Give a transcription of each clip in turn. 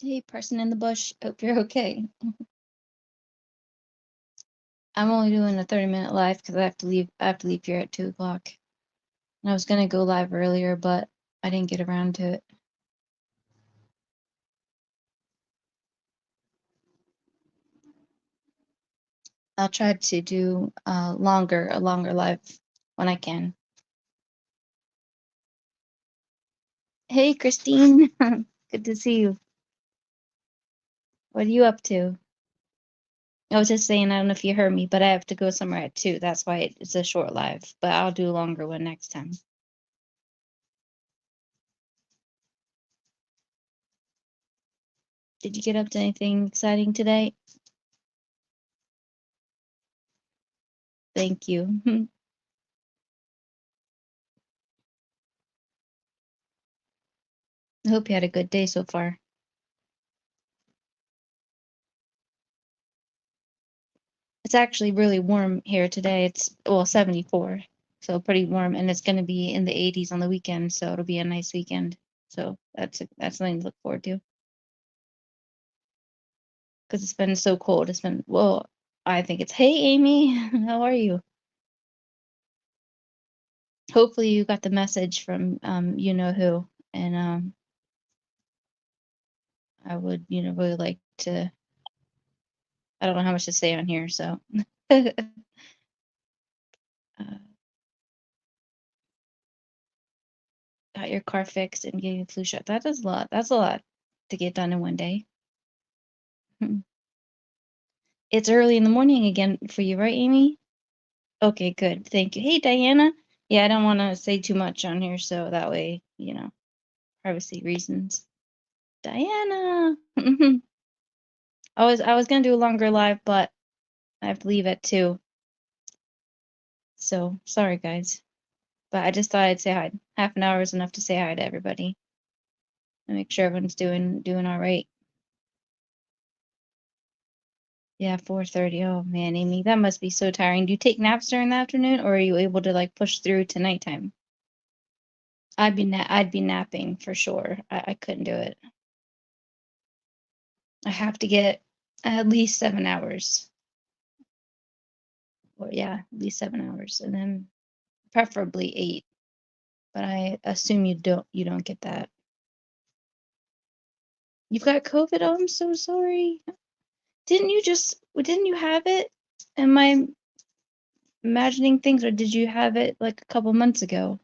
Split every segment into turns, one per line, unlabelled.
Hey, person in the bush. Hope you're okay. I'm only doing a 30-minute live because I have to leave. I have to leave here at 2 o'clock. And I was gonna go live earlier, but I didn't get around to it. I'll try to do a longer live when I can. Hey, Christine. Good to see you. What are you up to? I was just saying, I don't know if you heard me, but I have to go somewhere at 2. That's why it's a short live, but I'll do a longer one next time. Did you get up to anything exciting today? Thank you. I hope you had a good day so far. It's actually really warm here today. It's, well, 74, so pretty warm, and it's going to be in the 80s on the weekend, so it'll be a nice weekend. So that's something to look forward to. Because it's been so cold. It's been, well, I think it's, hey, Amy, how are you? Hopefully you got the message from you know who, and I would, really like to. I don't know how much to say on here, so. uh, got your car fixed and getting a flu shot. That is a lot. That's a lot to get done in one day. It's early in the morning again for you, right, Amy? Okay, good. Thank you. Hey, Diana. Yeah, I don't want to say too much on here, so that way, privacy reasons. Diana. I was gonna do a longer live, but I have to leave at 2. So sorry, guys. But I just thought I'd say hi. Half an hour is enough to say hi to everybody and make sure everyone's doing all right. Yeah, 4:30. Oh man, Amy, that must be so tiring. Do you take naps during the afternoon, or are you able to like push through to nighttime? I'd be napping for sure. I couldn't do it. I have to get at least 7 hours. Or yeah, at least 7 hours, and then preferably 8. But I assume you don't get that. You've got COVID. Oh, I'm so sorry. Didn't you have it? Am I imagining things, or did you have it like a couple months ago?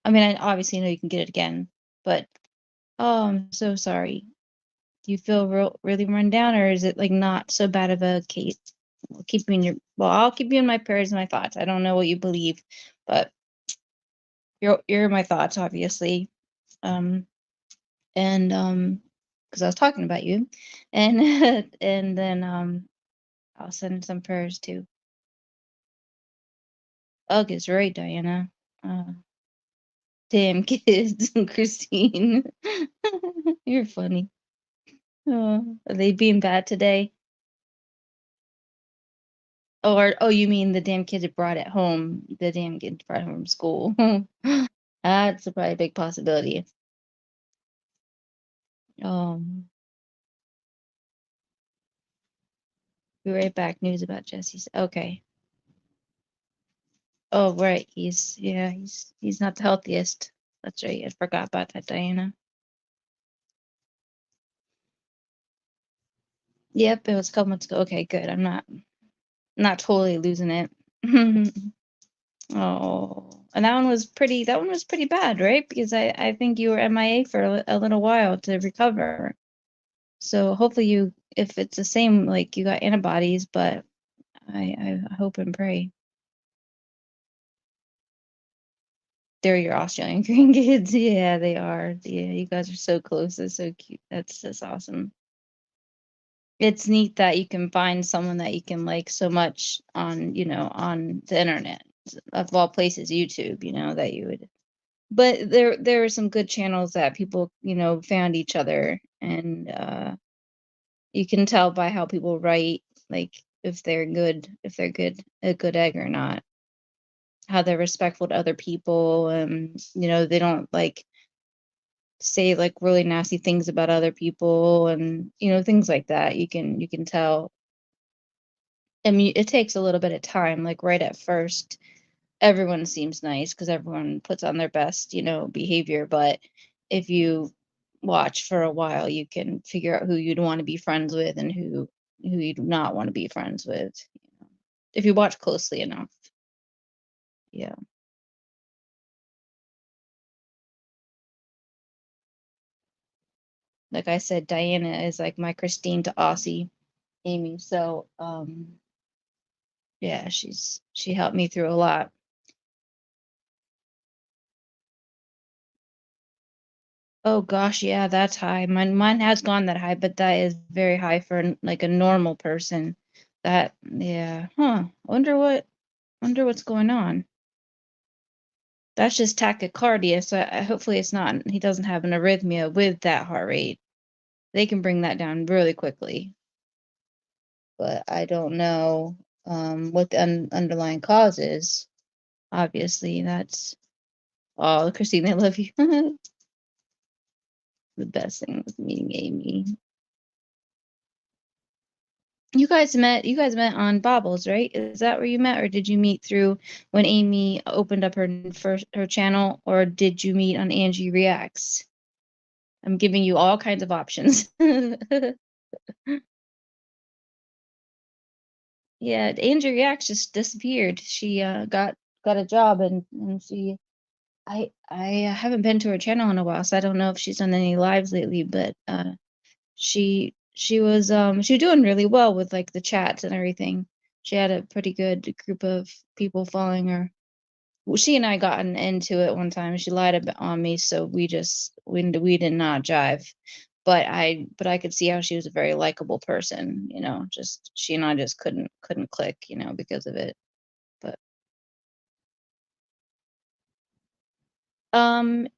I mean, I obviously know you can get it again, but oh, I'm so sorry. Do you feel really run down, or is it like not so bad of a case? I'll keep you in my prayers and my thoughts. I don't know what you believe, but you're my thoughts, obviously. Um, and because I was talking about you, and and then I'll send some prayers too. Ugh is right, Diana. Uh, damn kids, Christine. You're funny. Are they being bad today? Oh, you mean the damn kids that brought it home? The damn kids brought it home from school. That's probably a big possibility. Um, be right back. News about Jesse's. Okay. Oh, right. He's not the healthiest. That's right. I forgot about that, Diana. Yep, it was a couple months ago. Okay, good. I'm not totally losing it. Oh, and that one was pretty bad, right? Because I think you were MIA for a little while to recover. So hopefully if it's the same, like you got antibodies, but I hope and pray. They're your Australian green kids. Yeah, they are. Yeah, you guys are so close. It's so cute. That's just awesome. It's neat that you can find someone that you can like so much on the internet, of all places, YouTube, that you would. But there are some good channels that people, found each other, and you can tell by how people write, like if they're a good egg or not, how they're respectful to other people, and they don't like say like really nasty things about other people, and things like that. You can tell. I mean, it takes a little bit of time. Like right at first, everyone seems nice because everyone puts on their best, behavior. But if you watch for a while, you can figure out who you'd want to be friends with and who you do not want to be friends with. If you watch closely enough. Yeah. Like I said, Diana is like my Christine to Aussie Amy. So yeah, she helped me through a lot. Oh gosh, yeah, that's high. Mine has gone that high, but that is very high for like a normal person. That, yeah. Huh. Wonder what's going on. That's just tachycardia, so hopefully it's not, he doesn't have an arrhythmia with that heart rate. They can bring that down really quickly. But I don't know what the underlying cause is. Obviously, that's, oh, Christine, I love you. The best thing was meeting Amy. You guys met on Bobbles, right? Is that where you met, or did you meet through when Amy opened up her channel, or did you meet on Angie Reacts? I'm giving you all kinds of options. Yeah, Angie Reacts just disappeared. She got a job, and I haven't been to her channel in a while, so I don't know if she's done any lives lately, but she was doing really well with like the chats and everything. She had a pretty good group of people following her. Well, she and I got into it one time. She lied on me, so we did not jive. But I could see how she was a very likable person. Just she and I just couldn't click, because of it. But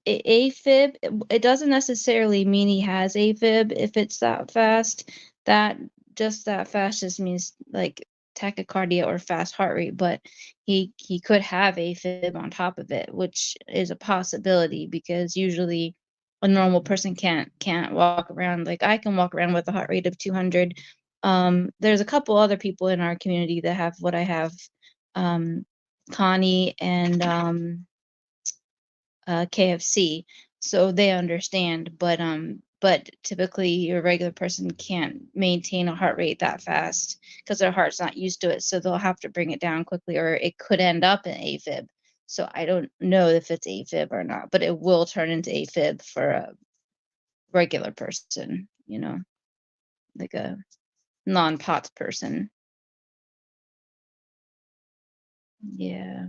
AFib, it doesn't necessarily mean he has AFib if it's that fast. That that fast just means like tachycardia or fast heart rate, but he could have AFib on top of it, which is a possibility because usually a normal person can't walk around. Like I can walk around with a heart rate of 200. There's a couple other people in our community that have what I have. Connie and KFC, so they understand. But typically, your regular person can't maintain a heart rate that fast because their heart's not used to it. So they'll have to bring it down quickly, or it could end up in AFib. So I don't know if it's AFib or not, but it will turn into AFib for a regular person, like a non-POTS person. Yeah.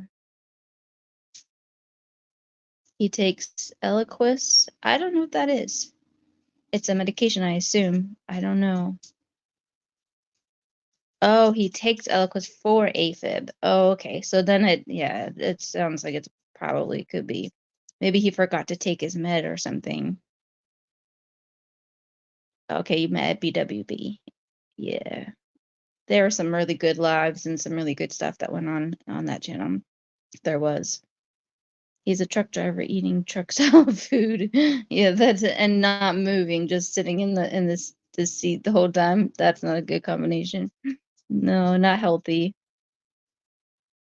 He takes Eliquis. I don't know what that is. It's a medication, I assume. I don't know. Oh, he takes Eliquis for AFib. Oh, okay. So then yeah, it sounds like it probably could be. Maybe he forgot to take his med or something. Okay, you met at BWB. Yeah. There were some really good lives and some really good stuff that went on that channel. There was. He's a truck driver eating truck style food. Yeah, that's it. And not moving, just sitting in this seat the whole time. That's not a good combination. No, not healthy.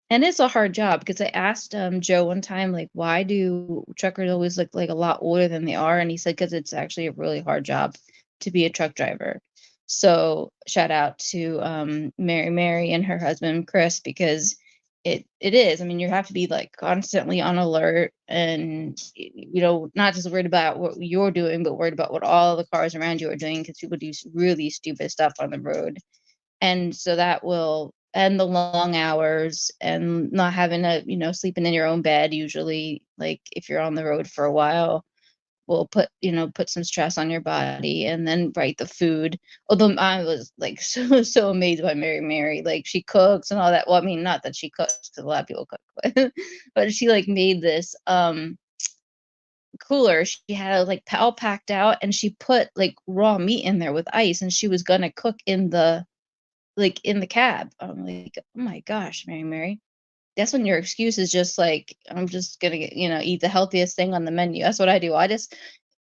And it's a hard job because I asked Joe one time, like, why do truckers always look like a lot older than they are? And he said, because it's actually a really hard job to be a truck driver. So shout out to Mary and her husband Chris, because it is. I mean, you have to be like constantly on alert and not just worried about what you're doing, but worried about what all the cars around you are doing, because people do really stupid stuff on the road. And so that will end the long hours and not having to, sleeping in your own bed. Usually, like if you're on the road for a while, will put some stress on your body. And then the food. Although I was like so amazed by Mary, like she cooks and all that. Well, I mean, not that she cooks, because a lot of people cook, but she like made this cooler. She had it like all packed out, and she put like raw meat in there with ice, and she was gonna cook in the cab. I'm like, oh my gosh, Mary. That's when your excuse is just like, I'm just gonna eat the healthiest thing on the menu. That's what I do.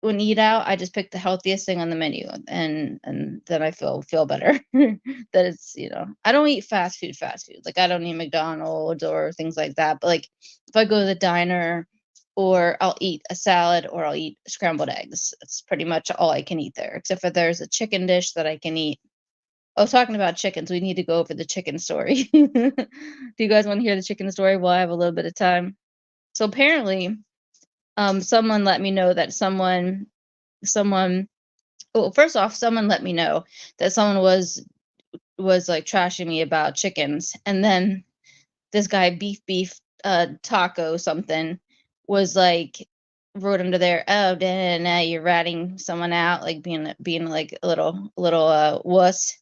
when eat out, I just pick the healthiest thing on the menu, and then I feel better. That it's, I don't eat fast food. Like, I don't eat McDonald's or things like that, but, like, if I go to the diner, or I'll eat a salad, or I'll eat scrambled eggs. That's pretty much all I can eat there, except for there's a chicken dish that I can eat. Oh, talking about chickens, we need to go over the chicken story. Do you guys wanna hear the chicken story while I have a little bit of time? So apparently, someone let me know that someone well, first off, someone let me know that someone was, like, trashing me about chickens, and then this guy, beef, taco something, was like, wrote under there, "Oh, nah, you're ratting someone out, like, being, like, a little wuss."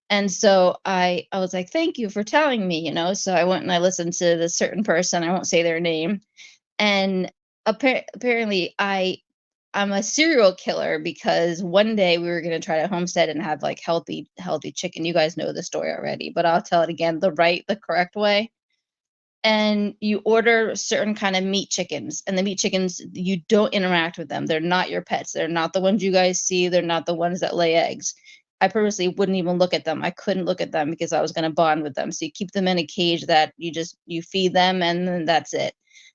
And so I was like, "Thank you for telling me," so I went and I listened to this certain person, I won't say their name, and apparently I'm a serial killer because one day we were gonna try to homestead and have, like, healthy chicken. You guys know the story already, but I'll tell it again the correct way. And you order certain kind of meat chickens, and the meat chickens, you don't interact with them. They're not your pets. They're not the ones you guys see. They're not the ones that lay eggs. I purposely wouldn't even look at them. I couldn't look at them because I was going to bond with them. So you keep them in a cage that you feed them, and then that's it.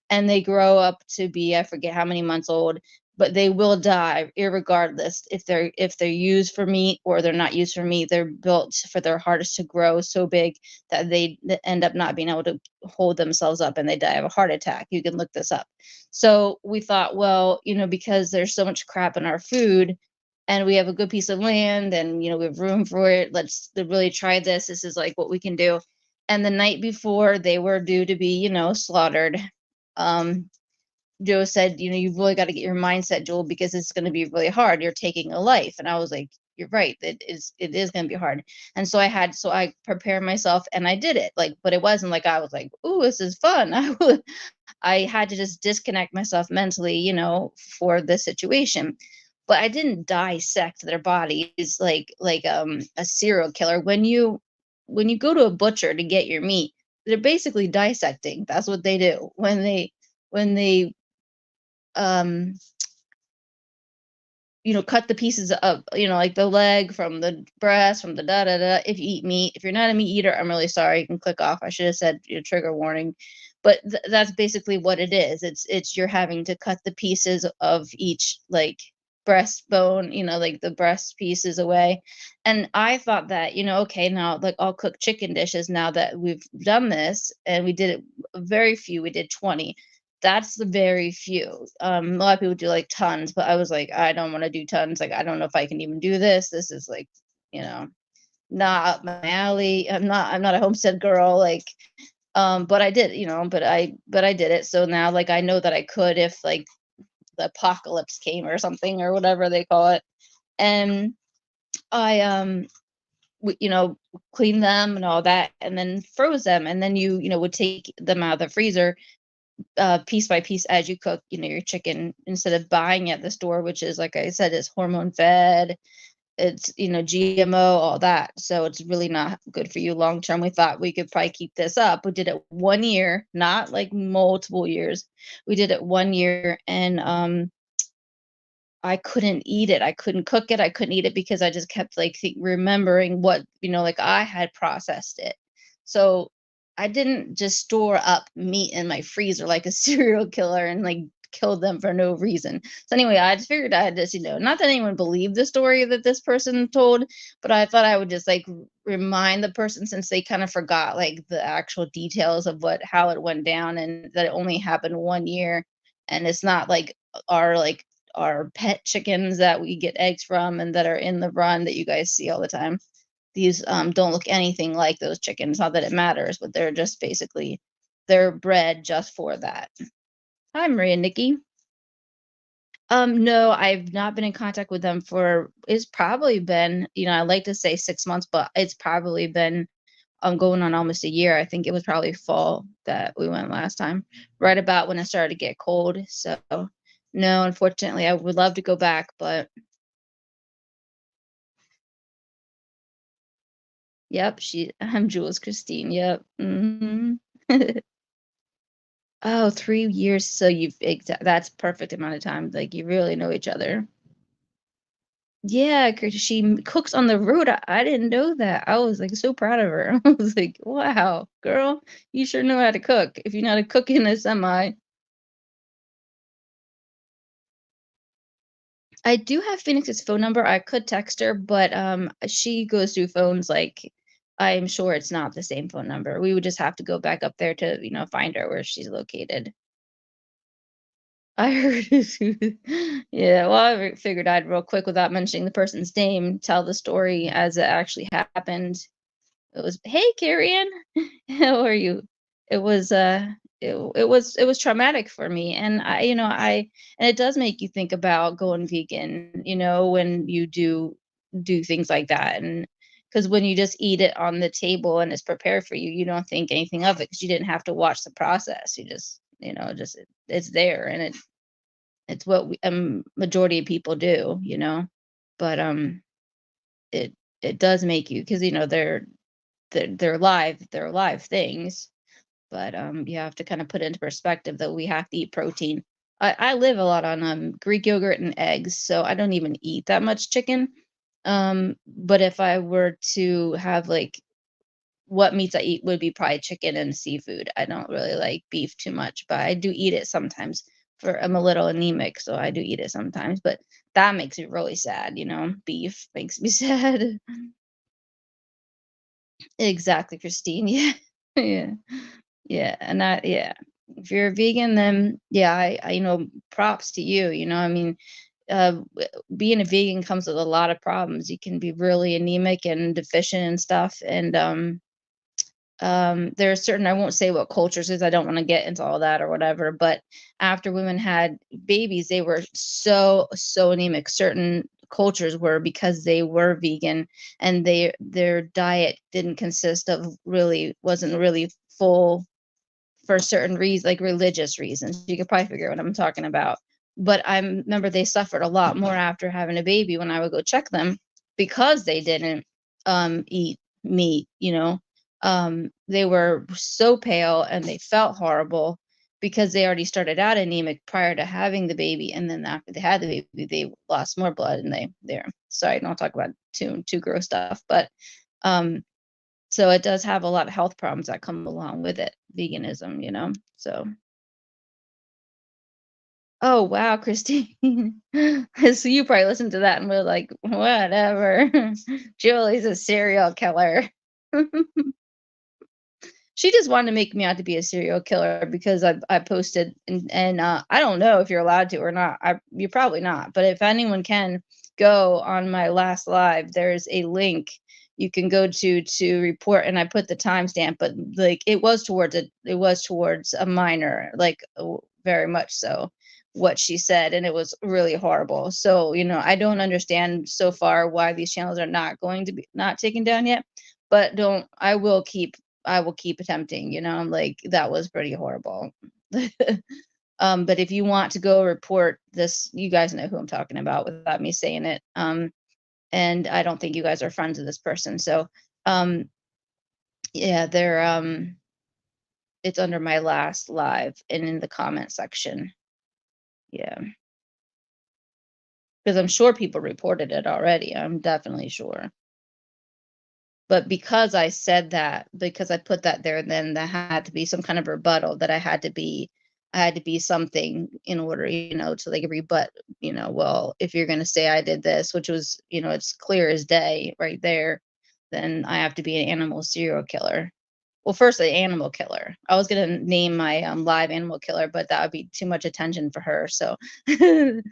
And they grow up to be, I forget how many months old, but they will die irregardless if they're used for meat or they're not used for meat. They're built for their hearts to grow so big that they end up not being able to hold themselves up, and they die of a heart attack. You can look this up. So we thought, well, because there's so much crap in our food, and we have a good piece of land, and we have room for it, let's really try this. This is like what we can do. And the night before they were due to be, slaughtered, um, Joe said, you've really got to get your mindset, Joel, because it's going to be really hard. You're taking a life. And I was like, you're right. It is going to be hard. And so I prepared myself and I did it. Like, but it wasn't like I was like, "Ooh, this is fun." I had to just disconnect myself mentally, for the situation. But I didn't dissect their bodies like a serial killer. When you go to a butcher to get your meat, they're basically dissecting. That's what they do when they um cut the pieces up, like the leg from the breast, from the da da da. If you eat meat, if you're not a meat eater, I'm really sorry. You can click off. I should have said, trigger warning, but that's basically what it is. It's you're having to cut the pieces of each, like, breastbone, like the breast pieces away. And I thought that, okay, now, like, I'll cook chicken dishes now that we've done this, and we did it very few. We did 20. That's the very few. A lot of people do, like, tons, but I was like, "I don't wanna do tons, like, I don't know if I can even do this. This is, like, you know, not up my alley. I'm not a homestead girl, like." But I did, but I did it, so now, like, I know that I could if, like, the apocalypse came or something, or whatever they call it. And I, cleaned them and all that, and then froze them, and then would take them out of the freezer, piece by piece as you cook, your chicken, instead of buying at the store, which is, like I said, is hormone fed. It's, GMO, all that. So it's really not good for you long term. We thought we could probably keep this up. We did it 1 year, not like multiple years. We did it 1 year, and I couldn't eat it. I couldn't cook it. I couldn't eat it because I just kept, like, remembering what, like, I had processed it. So I didn't just store up meat in my freezer like a serial killer and, like, kill them for no reason. So anyway, I just figured I had just, not that anyone believed the story that this person told, but I thought I would just, like, remind the person, since they kind of forgot, like, the actual details of how it went down, and that it only happened 1 year. And it's not like our like our pet chickens that we get eggs from and that are in the run that you guys see all the time. These don't look anything like those chickens. Not that it matters, but they're just basically they're bred just for that. Hi, Maria Nikki. No, I've not been in contact with them for, it's probably been, I like to say 6 months, but it's probably been going on almost a year. I think it was probably fall that we went last time, right about when it started to get cold. So no, unfortunately, I would love to go back, but yep, I'm Jules Christine. Yep. Oh, 3 years, so that's perfect amount of time, like, you really know each other. Yeah, 'cause she cooks on the road, I didn't know that, I was, like, so proud of her. I was like, "Wow, girl, you sure know how to cook, if you know how to cook in a semi." I do have Phoenix's phone number, I could text her, but, she goes through phones, like, I'm sure it's not the same phone number, we would just have to go back up there to, find her where she's located. I heard yeah, well, figured I'd real quick without mentioning the person's name, tell the story as it actually happened. It was, "Hey, Carrie, how are you?" It was, it was traumatic for me, and and it does make you think about going vegan, when you do things like that, and because when you just eat it on the table and it's prepared for you, you don't think anything of it because you didn't have to watch the process. You just, it's there, and it's what majority of people do. But, it it does make you, because they're live things, but, you have to kinda put it into perspective that we have to eat protein. I live a lot on, Greek yogurt and eggs, so I don't even eat that much chicken, but if I were to have, like, what meats I eat would be probably chicken and seafood. I don't really like beef too much, but I do eat it sometimes. I'm a little anemic, so I do eat it sometimes, but that makes me really sad. Beef makes me sad. Exactly, Christine. Yeah. Yeah. Yeah. Yeah. If you're a vegan, then yeah, props to you. I mean, being a vegan comes with a lot of problems. You can be really anemic and deficient and stuff. And there are certain, I won't say what cultures is, I don't want to get into all that or whatever, but after women had babies, they were so anemic. Certain cultures were, because they were vegan, and their diet didn't consist of, really wasn't really full, for certain reasons, like religious reasons. You could probably figure out what I'm talking about. But I remember they suffered a lot more after having a baby when I would go check them, because they didn't eat meat. They were so pale and they felt horrible, because they already started out anemic prior to having the baby, and then after they had the baby, they lost more blood, and they're sorry, don't talk about too gross stuff, but um so it does have a lot of health problems that come along with it, veganism. So, oh wow, Christine. So you probably listened to that and were like, whatever. Julie's a serial killer. She just wanted to make me out to be a serial killer because I posted, and I don't know if you're allowed to or not. You're probably not, but if anyone can go on my last live, there's a link you can go to report, and I put the timestamp, but like it was towards a minor, like, very much so, what she said, and it was really horrible. So I don't understand so far why these channels are not going to be not taken down yet, but don't I will keep attempting, like, that was pretty horrible. But if you want to go report this, you guys know who I'm talking about without me saying it. And I don't think you guys are friends with this person. So, um, yeah, it's under my last live and in the comment section. Yeah, because I'm sure people reported it already. I'm definitely sure. But because I said that, because I put that there, then there had to be some kind of rebuttal, that I had to be something in order, to, like, rebut, well, if you're gonna say I did this, which was, it's clear as day right there, then I have to be an animal serial killer. Well, first, the animal killer. I was gonna name my, live animal killer, but that would be too much attention for her, so then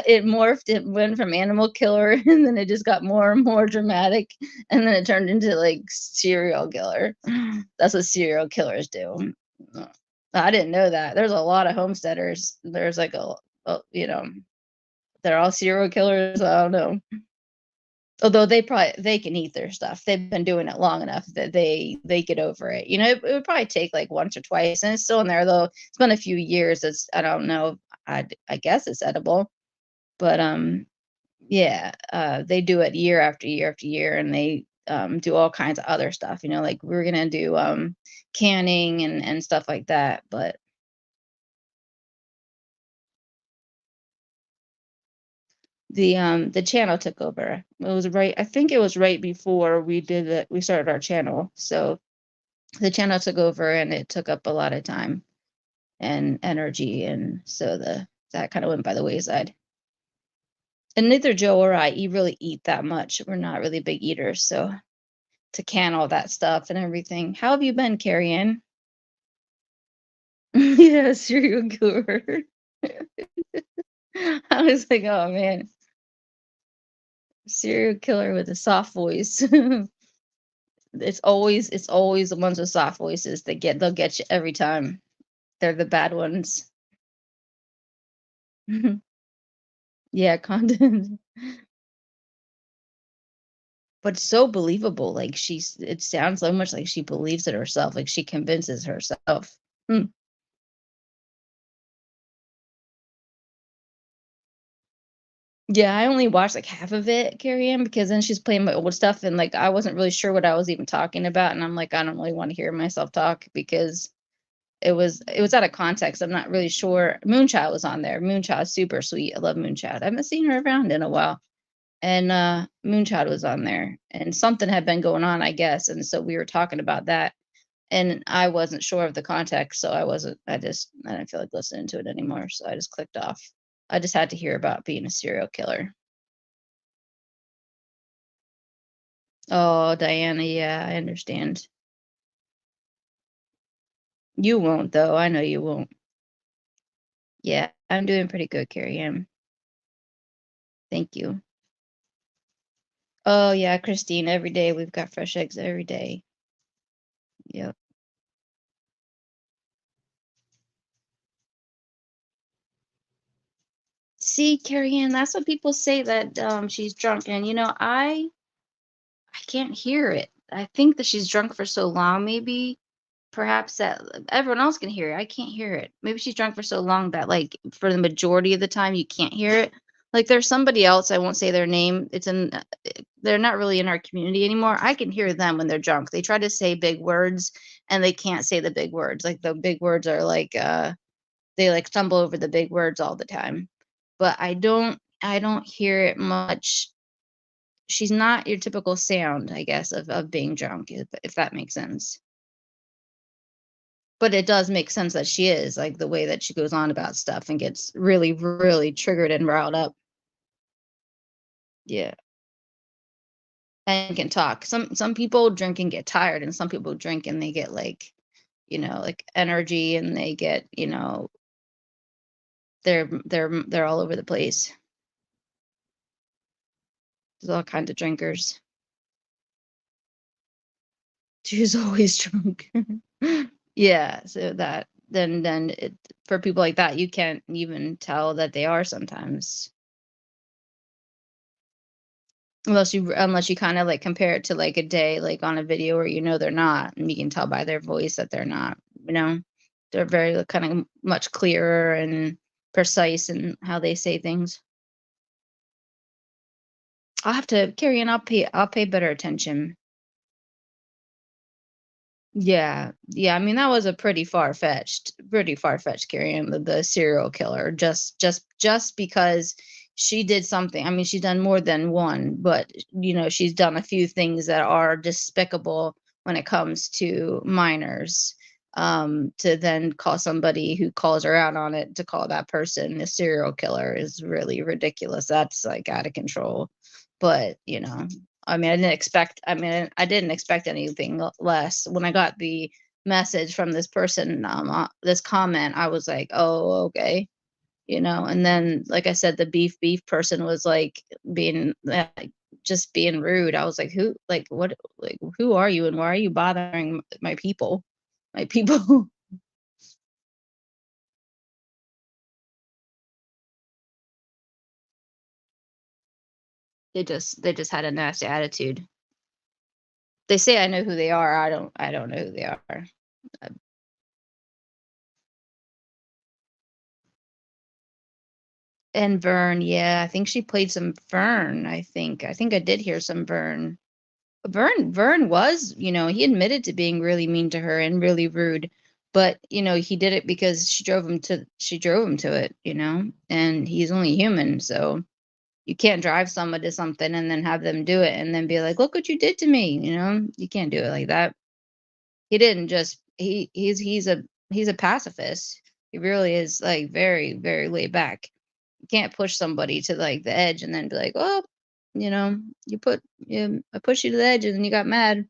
it morphed, it went from animal killer, and then it just got more and more dramatic, and then it turned into, like, serial killer. That's what serial killers do. Uh, I didn't know that. There's a lot of homesteaders. There's, like, they're all serial killers, I don't know. Although they can eat their stuff. They've been doing it long enough that they get over it. It would probably take, like, once or twice, and it's still in there, though it's been a few years. I don't know. I guess it's edible, but, yeah, they do it year after year after year, and do all kinds of other stuff, like we were gonna do canning and stuff like that, but the channel took over. It was right I think it was right before we started our channel. So the channel took over and it took up a lot of time and energy, and so the that kind of went by the wayside. And neither Joe or I really eat that much. We're not really big eaters, so to can all that stuff and everything. How have you been, Carrie Ann? Yeah, serial killer. I was like, oh man, serial killer with a soft voice. It's always the ones with soft voices that they'll get you every time. They're the bad ones. Yeah, content. But so believable. Like it sounds so much like she believes it herself. Like she convinces herself. Hmm. Yeah, I only watched like half of it, Carrie Ann, because then she's playing my old stuff and like I wasn't really sure what I was even talking about. And I'm like, I don't really want to hear myself talk because it was out of context. I'm not really sure. Moonchild was on there. Moonchild's super sweet. I love Moonchild. I haven't seen her around in a while. And Moonchild was on there. And something had been going on, I guess. And so we were talking about that. And I wasn't sure of the context, so I didn't feel like listening to it anymore. So I just clicked off. I just had to hear about being a serial killer. Oh, Diana, yeah, I understand. You won't though. I know you won't. Yeah, I'm doing pretty good, Carrie Ann. Thank you. Oh yeah, Christine, every day we've got fresh eggs every day. Yep. See, Carrie Ann, that's what people say that she's drunk, and I can't hear it. I think that she's drunk for so long, maybe perhaps that everyone else can hear it. I can't hear it. Maybe she's drunk for so long that like for the majority of the time you can't hear it. Like there's somebody else, I won't say their name. They're not really in our community anymore. I can hear them when they're drunk. They try to say big words and they can't say the big words. Like the big words are like they like stumble over the big words all the time. But I don't hear it much. She's not your typical sound, I guess, of being drunk, if that makes sense. But it does make sense that she is, like, the way that she goes on about stuff and gets really, really triggered and riled up. Yeah, and can talk. Some people drink and get tired, and some people drink and they get, like, like, energy, and they get, they're all over the place. There's all kinds of drinkers. She's always drunk. Yeah, so that then it for people like that, you can't even tell that they are sometimes. Unless you kinda, like, compare it to, like, a day, like, on a video where they're not, and you can tell by their voice that they're not, you know? They're very, like, kinda much clearer and precise in how they say things. I'll have to carry on. I'll pay better attention. Yeah, yeah, I mean, that was a pretty far-fetched carrying the serial killer just because she did something. I mean, she's done more than one, but, she's done a few things that are despicable when it comes to minors. To then call somebody who calls her out on it, to call that person a serial killer is really ridiculous. That's, like, out of control. But, I didn't expect anything less. When I got the message from this person, this comment, I was like, "Oh, okay." And then, like I said, the beef person was like just being rude. I was like, what, like, who are you and why are you bothering my people? My people. They just had a nasty attitude. They say I know who they are. I don't know who they are. Uh, And Vern, yeah, I think she played some Vern. I think I did hear some Vern. Vern was, he admitted to being really mean to her and really rude, but he did it because she drove him to it, and he's only human, so you can't drive someone to something and then have them do it and then be like, "Look what you did to me," you can't do it like that. He didn't just he's a pacifist. He really is like very, very laid back. You can't push somebody to like the edge and then be like, "Well, you know, I pushed you to the edge and then you got mad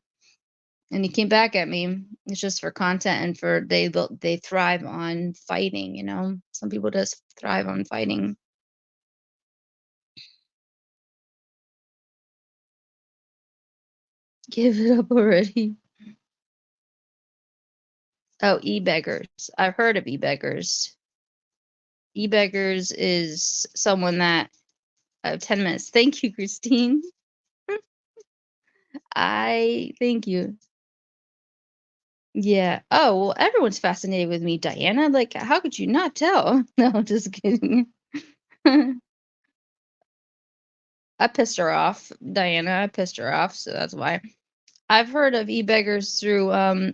and you came back at me." It's just for content and for they thrive on fighting. Some people just thrive on fighting. Give it up already. Oh, e-beggars. I've heard of e-beggars. E-beggars is someone that 10 minutes. Thank you, Christine. I thank you. Yeah. Oh, well, everyone's fascinated with me, Diana. Like, how could you not tell? No, just kidding. I pissed her off, Diana. I pissed her off, so that's why. I've heard of e-beggars through another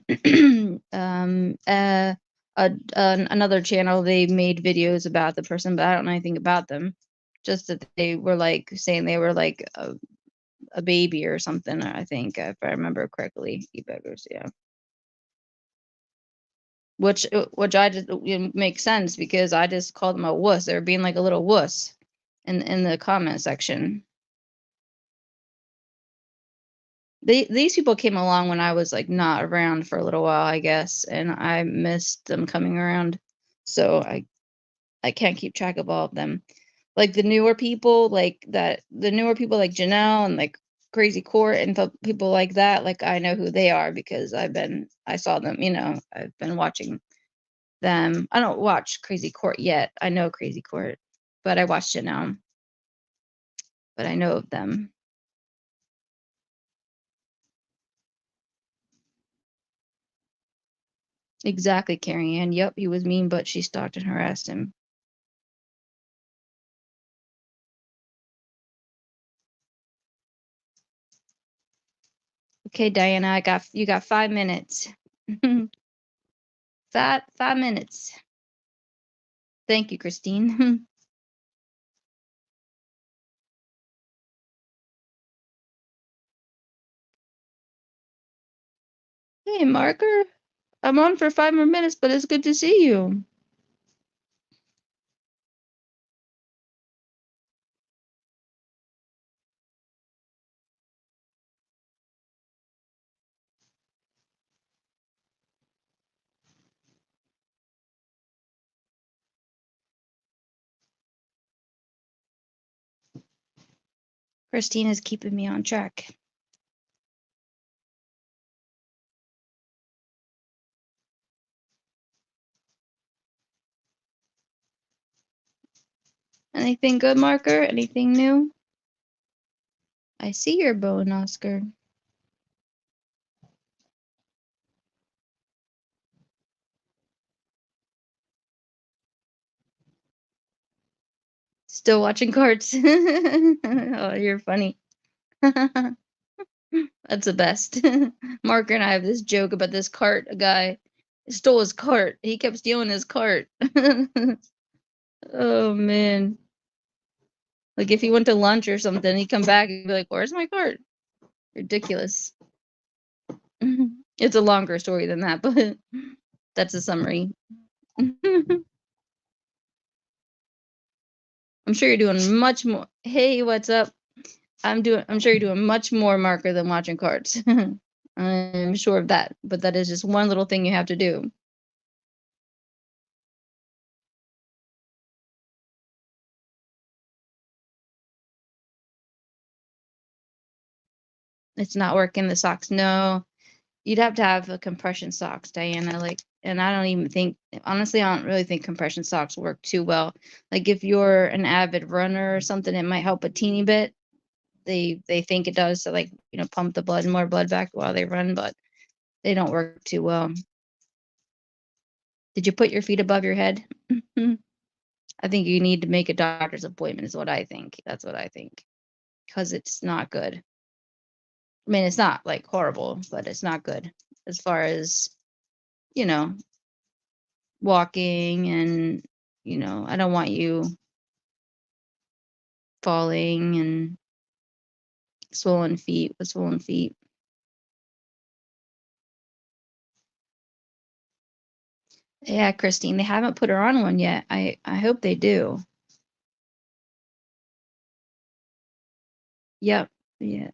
channel. They made videos about the person, but I don't know anything about them. Just that they were like saying they were like a baby or something, I think, if I remember correctly. E-beggars, yeah. Which I just makes sense because I just called them a wuss. They were being like a little wuss in the comment section. These people came along when I was like not around for a little while, I guess, and I missed them coming around. So I can't keep track of all of them. Like the newer people, the newer people like Janelle and like Crazy Court and people like that, like I know who they are because I saw them, I've been watching them. I don't watch Crazy Court yet. I know Crazy Court, but I watched it now. But I know of them. Exactly, Carrie Ann. Yep, he was mean, but she stalked and harassed him. Okay, Diana, you got 5 minutes. 5 minutes. Thank you, Christine. Hey, Marker. I'm on for 5 more minutes, but it's good to see you. Christina's keeping me on track. Anything good, Marker? Anything new? I see your bow and Oscar. Still watching carts. Oh, you're funny. That's the best. Marker and I have this joke about this cart. A guy stole his cart. He kept stealing his cart. Oh man. Like if he went to lunch or something, he'd come back and be like, "Where's my cart?" Ridiculous. It's a longer story than that, but that's a summary. I'm sure you're doing much more. Hey, what's up? I'm sure you're doing much more, Marker, than watching cards. I'm sure of that, but that is just one little thing you have to do. It's not working. The socks, no. You'd have to have a compression socks, Diana. Like, and I don't even think, honestly, I don't really think compression socks work too well. Like, if you're an avid runner or something, it might help a teeny bit. They think it does to like pump the blood, more blood back while they run, but they don't work too well. Did you put your feet above your head? I think you need to make a doctor's appointment. Is what I think. That's what I think, because it's not good. I mean, it's not like horrible, but it's not good as far as, you know, walking and, I don't want you falling and swollen feet with swollen feet. Yeah, Christine, they haven't put her on one yet. I hope they do. Yep. Yeah.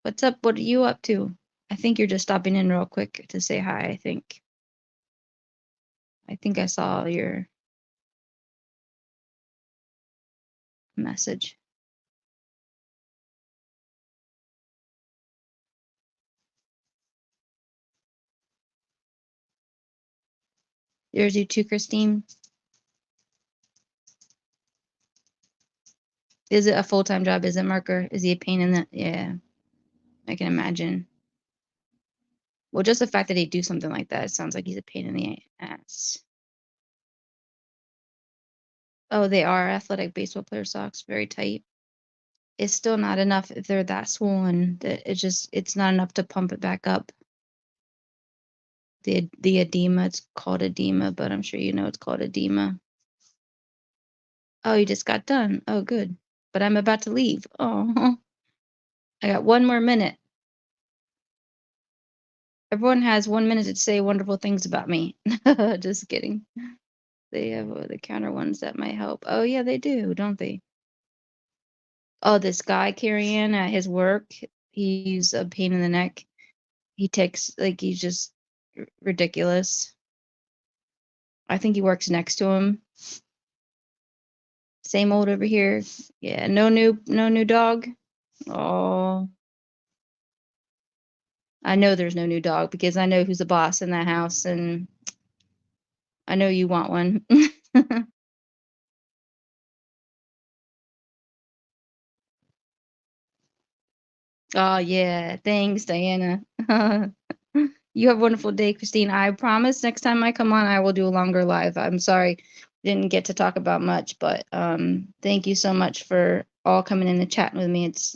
What's up? What are you up to? I think you're just stopping in real quick to say hi, I think. I think I saw your message. There's you too, Christine. Is it a full-time job? Is it Marker? Is he a pain in the... Yeah, I can imagine. Well, just the fact that they do something like that, it sounds like he's a pain in the ass. Oh, they are athletic baseball player socks, very tight. It's still not enough if they're that swollen that it's not enough to pump it back up. The edema, it's called edema, but I'm sure you know it's called edema. Oh, you just got done. Oh, good. But I'm about to leave. Oh, I got 1 more minute. Everyone has 1 minute to say wonderful things about me. Just kidding. They have the counter ones that might help. Oh, yeah, they do, don't they? Oh, this guy carrying at his work, he's a pain in the neck. He takes, like, he's just ridiculous. I think he works next to him. Same old over here. Yeah, no new dog. Oh, I know there's no new dog because I know who's the boss in that house, and I know you want one. Oh yeah, thanks, Diana. You have a wonderful day, Christine. I promise next time I come on, I will do a longer live. I'm sorry, didn't get to talk about much, but thank you so much for all coming in and chatting with me. It's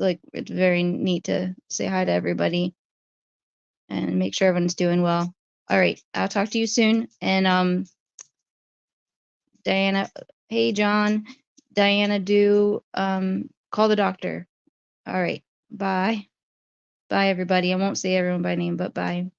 very neat to say hi to everybody and make sure everyone's doing well. All right, I'll talk to you soon. And Diana, hey John, Diana, do call the doctor. All right, bye. Bye everybody. I won't say everyone by name, but bye.